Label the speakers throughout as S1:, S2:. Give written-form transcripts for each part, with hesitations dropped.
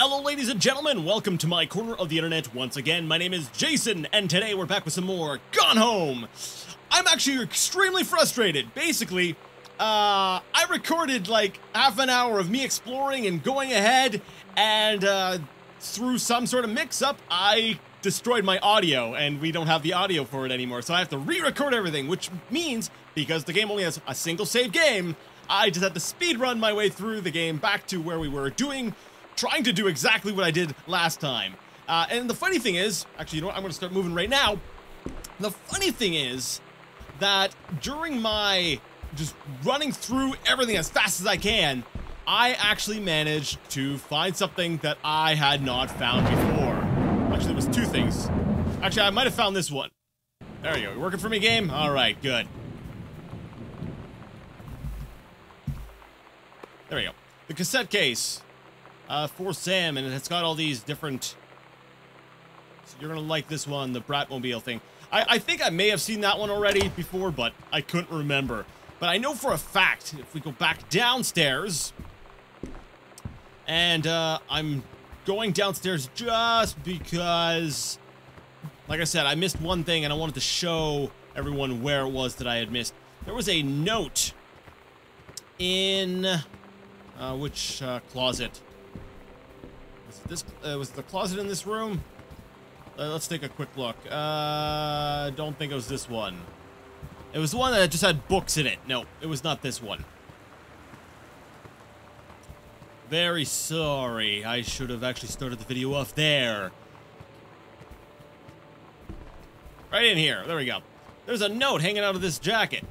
S1: Hello ladies and gentlemen, welcome to my corner of the internet once again. My name is Jason, and today we're back with some more Gone Home. I'm actually extremely frustrated. Basically, I recorded like half an hour of me exploring and going ahead, and through some sort of mix-up, I destroyed my audio, and we don't have the audio for it anymore, so I have to re-record everything, which means, because the game only has a single save game, I just had to speedrun my way through the game back to where we were trying to do exactly what I did last time. And the funny thing is, actually, you know what, I'm going to start moving right now. The funny thing is that during my just running through everything as fast as I can, I actually managed to find something that I had not found before. Actually, there was two things. Actually, I might have found this one. There you go. You working for me, game? All right, good. There we go. The cassette case for Sam, and it's got all these different... So you're gonna like this one, the Bratmobile thing. I think I may have seen that one already before, but I couldn't remember. But I know for a fact, if we go back downstairs... And I'm going downstairs just because, like I said, I missed one thing and I wanted to show everyone where it was that I had missed. There was a note in, which closet? Was the closet in this room? Let's take a quick look. Don't think it was this one. It was the one that just had books in it. No, it was not this one. Very sorry. I should have actually started the video off there. Right in here. There we go. There's a note hanging out of this jacket.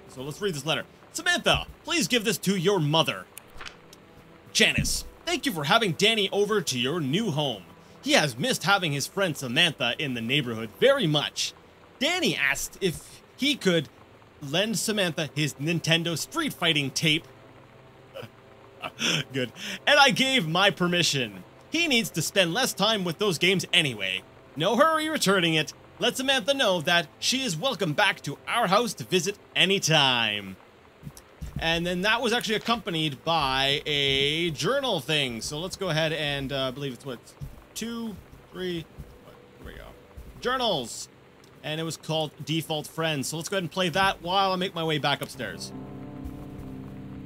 S1: So let's read this letter. Samantha, please give this to your mother. Janice, thank you for having Danny over to your new home. He has missed having his friend Samantha in the neighborhood very much. Danny asked if he could lend Samantha his Nintendo Street Fighting tape. Good. And I gave my permission. He needs to spend less time with those games anyway. No hurry returning it. Let Samantha know that she is welcome back to our house to visit anytime. And then that was actually accompanied by a journal thing. So let's go ahead and I believe it's what, 2, 3, here we go. Journals. And it was called Default Friends. So let's go ahead and play that while I make my way back upstairs.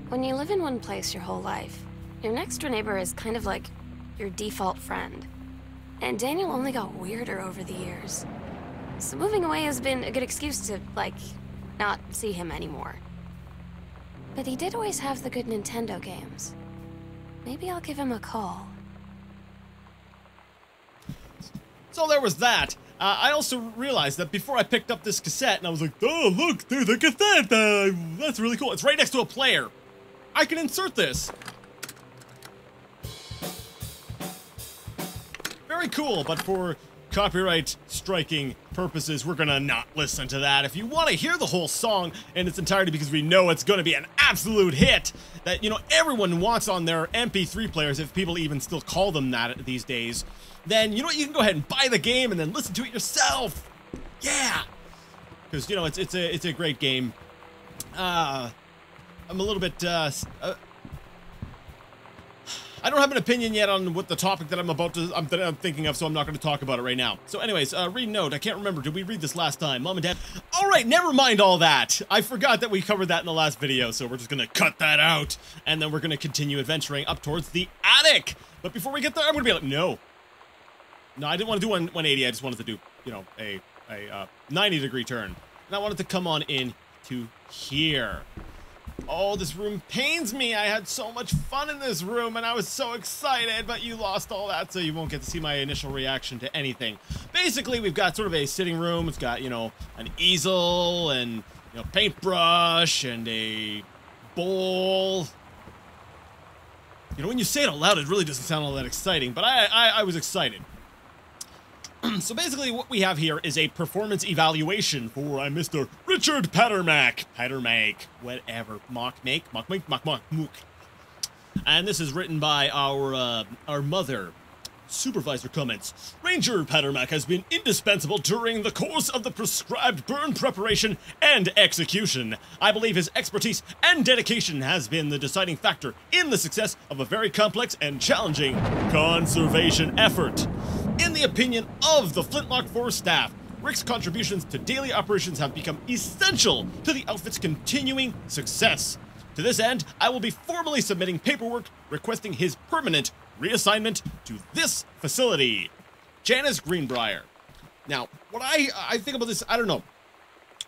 S2: When you live in one place your whole life, your next door neighbor is kind of like your default friend. And Daniel only got weirder over the years. So moving away has been a good excuse to, like, not see him anymore. But he did always have the good Nintendo games. Maybe I'll give him a call.
S1: So there was that. I also realized that before I picked up this cassette, and I was like, oh, look, there's a cassette. That's really cool. It's right next to a player. I can insert this. Very cool, but for copyright striking purposes, we're gonna not listen to that. If you want to hear the whole song in its entirety, because we know it's gonna be an absolute hit that, you know, everyone wants on their MP3 players, if people even still call them that these days, then, you know what, you can go ahead and buy the game and then listen to it yourself. Yeah! Because, you know, it's a great game. I'm a little bit, I don't have an opinion yet on what the topic that I'm thinking of, so I'm not going to talk about it right now. So anyways, read note. I can't remember. Did we read this last time? Mom and Dad. All right, never mind all that. I forgot that we covered that in the last video, so we're just going to cut that out. And then we're going to continue adventuring up towards the attic. But before we get there, I'm going to be like, no. No, I didn't want to do 180. I just wanted to do, you know, a 90-degree turn. And I wanted to come on in to here. Oh, this room pains me. I had so much fun in this room, and I was so excited, but you lost all that, so you won't get to see my initial reaction to anything. Basically, we've got sort of a sitting room. It's got, you know, an easel and, you know, paintbrush and a bowl. You know, when you say it out loud, it really doesn't sound all that exciting, but I was excited. So basically what we have here is a performance evaluation for Mr. Richard Patermack. Whatever. Mock. And this is written by our mother, Supervisor comments, Ranger Padermack has been indispensable during the course of the prescribed burn preparation and execution. I believe his expertise and dedication has been the deciding factor in the success of a very complex and challenging conservation effort. In the opinion of the Flintlock Forest staff, Rick's contributions to daily operations have become essential to the outfit's continuing success. To this end, I will be formally submitting paperwork requesting his permanent reassignment to this facility. Janice Greenbrier. Now, what I think about this, I don't know.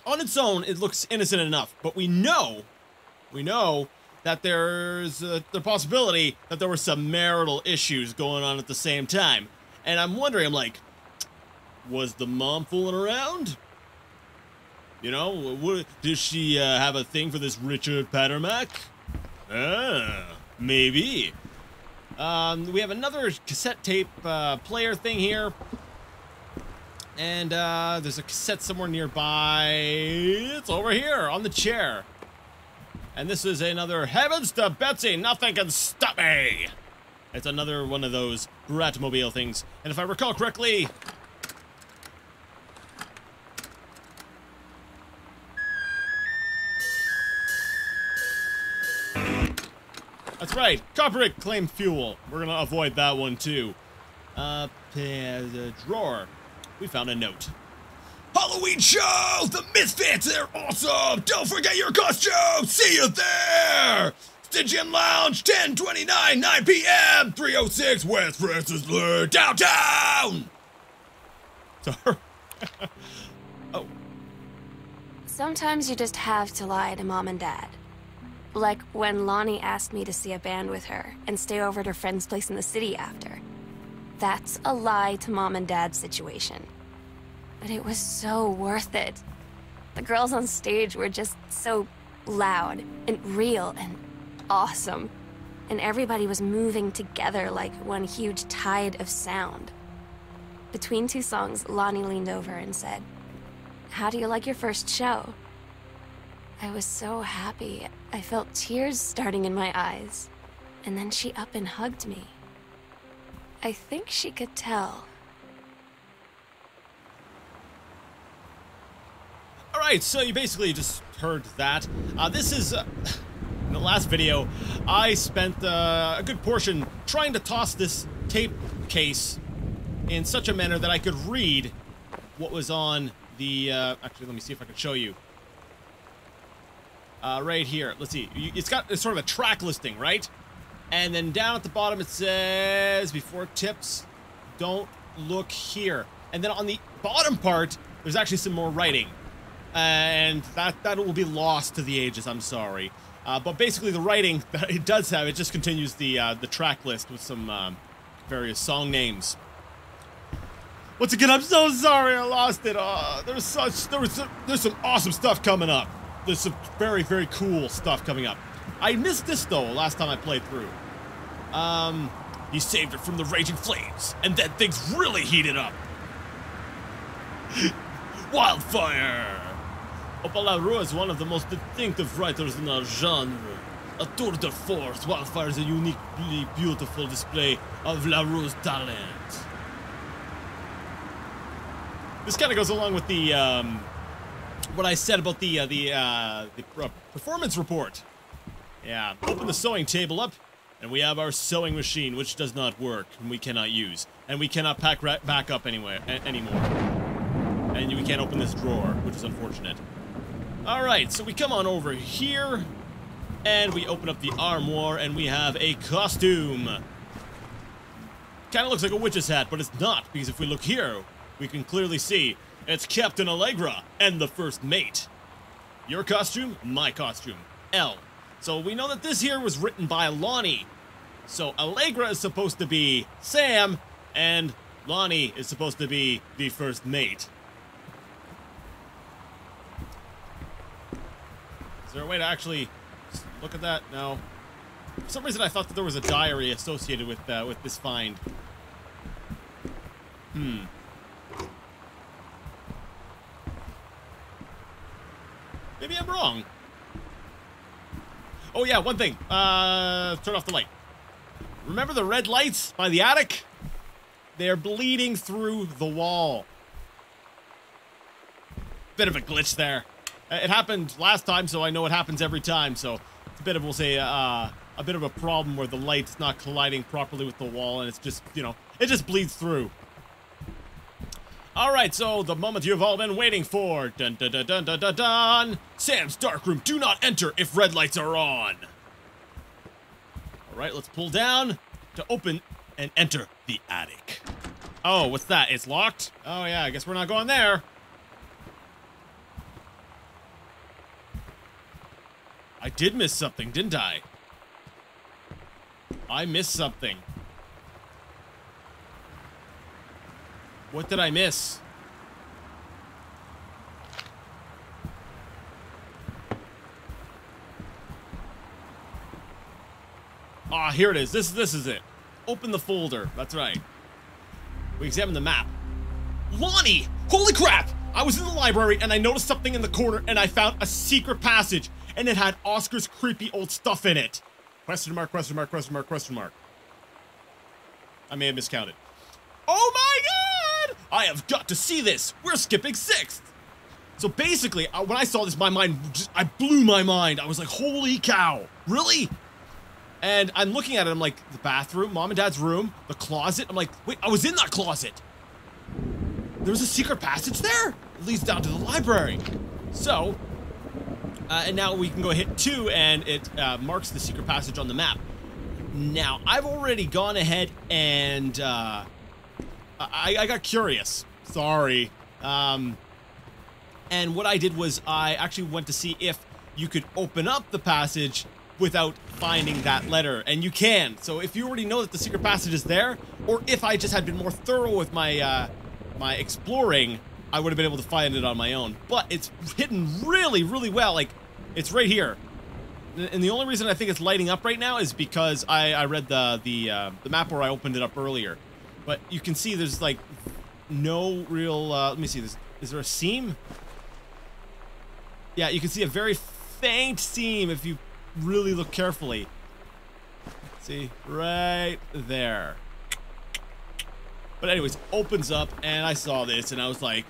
S1: On its own, it looks innocent enough, but we know that there's the possibility that there were some marital issues going on at the same time. And I'm wondering, I'm like, was the mom fooling around? You know, does she have a thing for this Richard Padermack? Maybe. We have another cassette tape player thing here. And there's a cassette somewhere nearby. It's over here on the chair. And this is another Heavens to Betsy, nothing can stop me. It's another one of those Bratmobile things. And if I recall correctly, that's right, copyright claim fuel. We're gonna avoid that one too. The drawer. We found a note. Halloween show! The Misfits, they're awesome! Don't forget your costume! See you there! Stygian Lounge, 10/29, 9 p.m., 306 West Francis Lane, downtown! Sorry. Oh.
S2: Sometimes you just have to lie to Mom and Dad. Like when Lonnie asked me to see a band with her and stay over at her friend's place in the city after. That's a lie to Mom and Dad's situation. But it was so worth it. The girls on stage were just so loud and real and awesome. And everybody was moving together like one huge tide of sound. Between two songs, Lonnie leaned over and said, "How do you like your first show?" I was so happy. I felt tears starting in my eyes. And then she up and hugged me. I think she could tell.
S1: Alright, so you basically just heard that. This is, in the last video, I spent a good portion trying to toss this tape case in such a manner that I could read what was on the, actually, let me see if I can show you. Right here, let's see, it's sort of a track listing, right? And then down at the bottom it says, before tips, don't look here. And then on the bottom part, there's actually some more writing. And that will be lost to the ages, I'm sorry. But basically the writing that it does have, it just continues the track list with some various song names. Once again, I'm so sorry I lost it. There's some awesome stuff coming up. There's some very, very cool stuff coming up. I missed this, though, last time I played through. He saved it from the raging flames, and then things really heated up. Wildfire! Opal LaRue is one of the most distinctive writers in our genre. A tour de force, Wildfire is a uniquely beautiful display of LaRue's talent. This kind of goes along with the, what I said about the performance report. Yeah, open the sewing table up, and we have our sewing machine, which does not work, and we cannot use. And we cannot pack back up anymore. And we can't open this drawer, which is unfortunate. Alright, so we come on over here, and we open up the armoire, and we have a costume. Kinda looks like a witch's hat, but it's not, because if we look here, we can clearly see it's Captain Allegra and the first mate. Your costume, my costume, L. So we know that this here was written by Lonnie. So Allegra is supposed to be Sam, and Lonnie is supposed to be the first mate. Is there a way to actually look at that? No. For some reason I thought that there was a diary associated with this find. Maybe I'm wrong. Oh yeah, one thing. Turn off the light. Remember the red lights by the attic? They're bleeding through the wall. Bit of a glitch there. It happened last time, so I know it happens every time. So it's a bit of, we'll say, a bit of a problem where the light's not colliding properly with the wall, and it's just, you know, it just bleeds through. All right, so the moment you've all been waiting for. Dun dun dun dun dun dun dun. Sam's darkroom. Do not enter if red lights are on. All right, let's pull down to open and enter the attic. Oh, what's that? It's locked? Oh yeah, I guess we're not going there. I did miss something, didn't I? I missed something. What did I miss? Ah, here it is. This is it. Open the folder. That's right. We examine the map. Lonnie! Holy crap! I was in the library and I noticed something in the corner and I found a secret passage and it had Oscar's creepy old stuff in it. Question mark, question mark, question mark, question mark. I may have miscounted. Oh my god! I have got to see this! We're skipping 6th! So basically, when I saw this, my mind I blew my mind. I was like, holy cow, really? And I'm looking at it, I'm like, the bathroom, mom and dad's room, the closet. I'm like, wait, I was in that closet. There was a secret passage there? It leads down to the library. So, and now we can go hit 2 and it marks the secret passage on the map. Now, I've already gone ahead and I got curious. Sorry. And what I did was I actually went to see if you could open up the passage without finding that letter, and you can. So if you already know that the secret passage is there, or if I just had been more thorough with my my exploring, I would have been able to find it on my own. But it's hidden really, really well. Like, it's right here. And the only reason I think it's lighting up right now is because I read the map where I opened it up earlier. But you can see there's like no real. Let me see. Is there a seam? Yeah, you can see a very faint seam if you really look carefully. See, right there. But anyways, opens up and I saw this and I was like,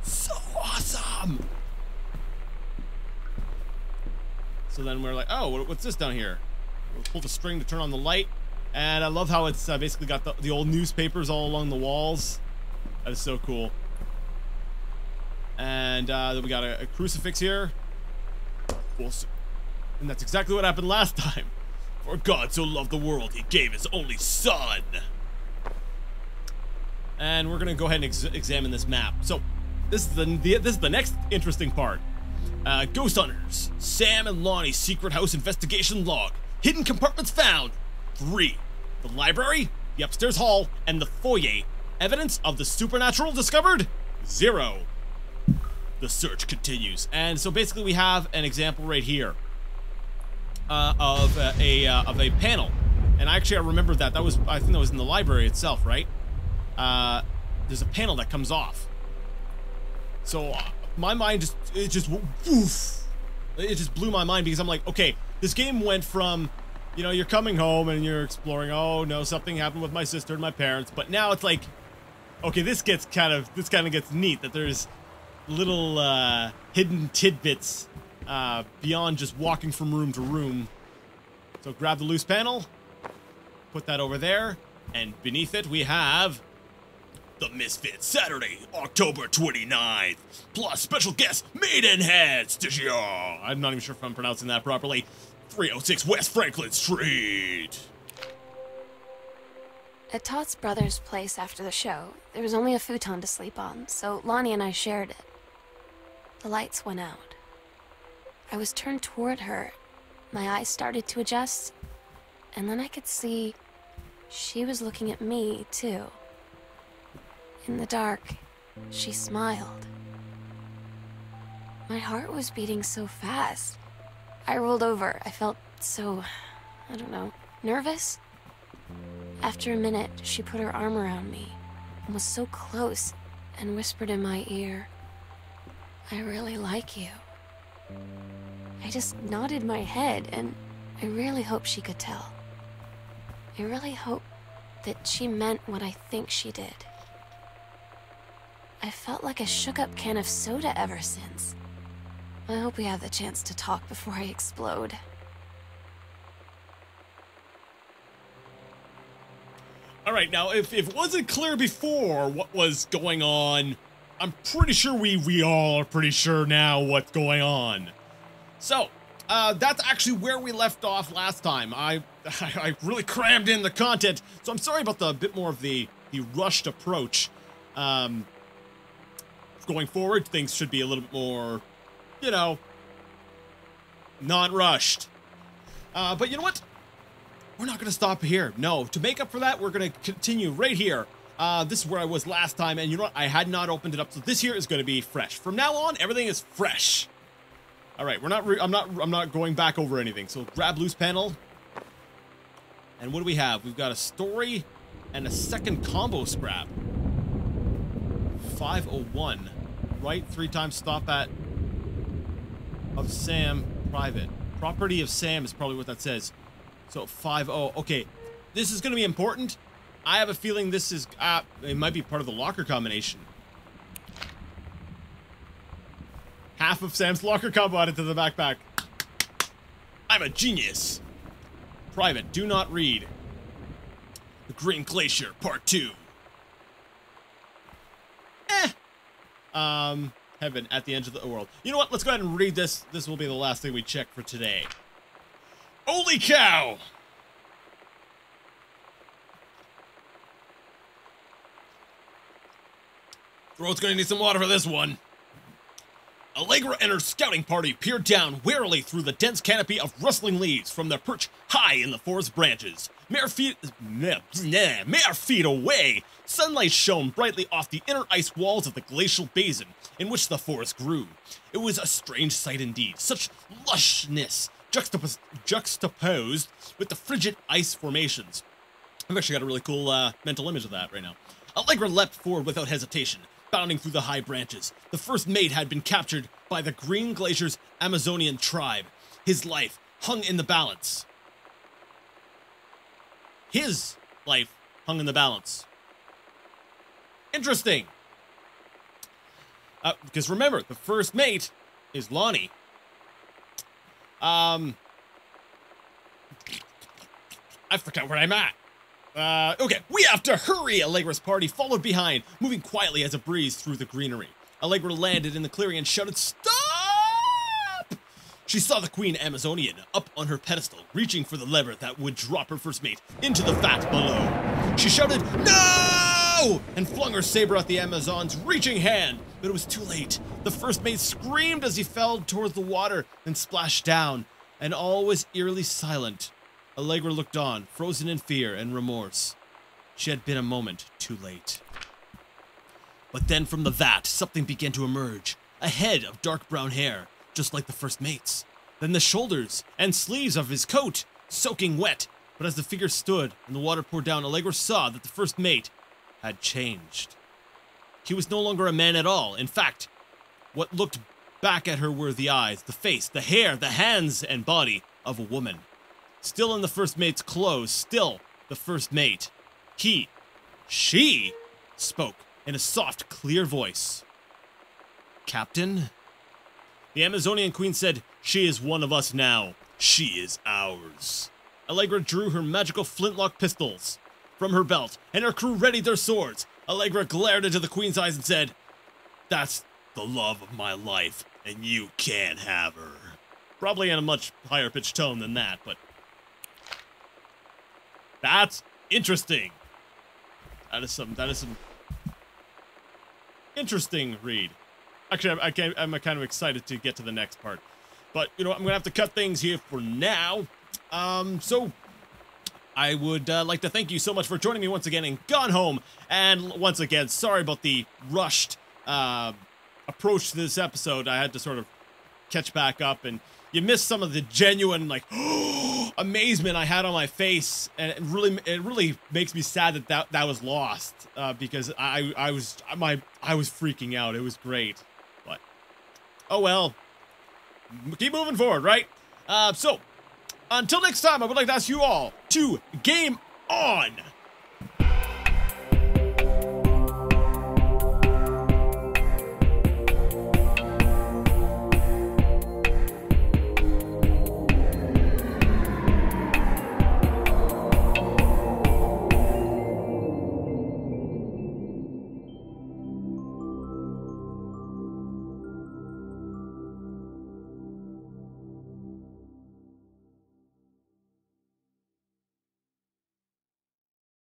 S1: so awesome. So then we're like, oh, what's this down here? We'll pull the string to turn on the light. And I love how it's basically got the old newspapers all along the walls. That is so cool. And then we got a crucifix here. And that's exactly what happened last time. For God so loved the world, he gave his only son. And we're gonna go ahead and examine this map. So this is the next interesting part. Ghost Hunters, Sam and Lonnie's secret house investigation log. Hidden compartments found. 3. The library, the upstairs hall, and the foyer. Evidence of the supernatural discovered. 0. The search continues. And so basically we have an example right here of a panel. And actually I remember that was, I think that was in the library itself, right? There's a panel that comes off. So my mind just blew my mind because I'm like, okay, this game went from, you know, you're coming home and you're exploring, oh no, something happened with my sister and my parents, but now it's like, okay, this kind of gets neat, that there's little hidden tidbits beyond just walking from room to room. So grab the loose panel, put that over there, and beneath it we have The Misfits, Saturday, October 29th, plus special guest Maidenhead Station. I'm not even sure if I'm pronouncing that properly. 306 West Franklin Street.
S2: At Todd's brother's place after the show, there was only a futon to sleep on, so Lonnie and I shared it. The lights went out. I was turned toward her. My eyes started to adjust, and then I could see she was looking at me, too. In the dark, she smiled. My heart was beating so fast. I rolled over. I felt so, I don't know, nervous? After a minute, she put her arm around me and was so close and whispered in my ear, "I really like you." I just nodded my head, and I really hope she could tell. I really hope that she meant what I think she did. I felt like a shook-up can of soda ever since. I hope we have the chance to talk before I explode.
S1: All right, now, if it wasn't clear before what was going on, I'm pretty sure we all are pretty sure now what's going on. So, that's actually where we left off last time. I really crammed in the content, so I'm sorry about the bit more of the rushed approach. Going forward, things should be a little bit more, you know, non-rushed. But you know what? We're not going to stop here. No, to make up for that, we're going to continue right here. This is where I was last time, and you know what? I had not opened it up, so this here is going to be fresh. From now on, everything is fresh. All right, I'm not going back over anything. So grab loose panel. And what do we have? We've got a story and a second combo scrap. 501. Right, 3 times stop at of Sam private. Property of Sam is probably what that says. So 50. Okay, this is going to be important. I have a feeling this is it might be part of the locker combination. Half of Sam's locker combo added to the backpack. I'm a genius. Private, do not read. The Green Glacier, Part 2. Heaven at the end of the world. You know what? Let's go ahead and read this. This will be the last thing we check for today. Holy cow! Throat's gonna need some water for this one. Allegra and her scouting party peered down warily through the dense canopy of rustling leaves from their perch high in the forest branches. Mere feet away, sunlight shone brightly off the inner ice walls of the glacial basin in which the forest grew. It was a strange sight indeed, such lushness juxtaposed with the frigid ice formations. I've actually got a really cool mental image of that right now. Allegra leapt forward without hesitation, bounding through the high branches. The first mate had been captured by the Green Glacier's Amazonian tribe. His life hung in the balance. His life hung in the balance. Interesting. Because remember, the first mate is Lonnie. I forgot where I'm at. Okay, we have to hurry! Allegra's party followed behind, moving quietly as a breeze through the greenery. Allegra landed in the clearing and shouted, "Stop!" She saw the Queen Amazonian up on her pedestal, reaching for the lever that would drop her first mate into the vat below. She shouted, "No!" and flung her saber at the Amazon's reaching hand, but it was too late. The first mate screamed as he fell towards the water and splashed down, and all was eerily silent. Allegra looked on, frozen in fear and remorse. She had been a moment too late. But then from the vat, something began to emerge. A head of dark brown hair, just like the first mate's. Then the shoulders and sleeves of his coat, soaking wet. But as the figure stood and the water poured down, Allegra saw that the first mate had changed. He was no longer a man at all. In fact, what looked back at her were the eyes, the face, the hair, the hands and body of a woman. Still in the first mate's clothes, still the first mate. She spoke in a soft, clear voice. "Captain?" The Amazonian queen said, "She is one of us now. She is ours." Allegra drew her magical flintlock pistols from her belt, and her crew readied their swords. Allegra glared into the queen's eyes and said, "That's the love of my life, and you can't have her." Probably in a much higher pitched tone than that, but that's interesting. That is some interesting read. Actually, I'm kind of excited to get to the next part. But, you know, I'm going to have to cut things here for now. So I would like to thank you so much for joining me once again in Gone Home. And once again, sorry about the rushed approach to this episode. I had to sort of catch back up, and you missed some of the genuine, like, amazement I had on my face, and it really makes me sad that was lost, because I was freaking out. It was great, but oh well. Keep moving forward, right? So until next time, I would like to ask you all to game on.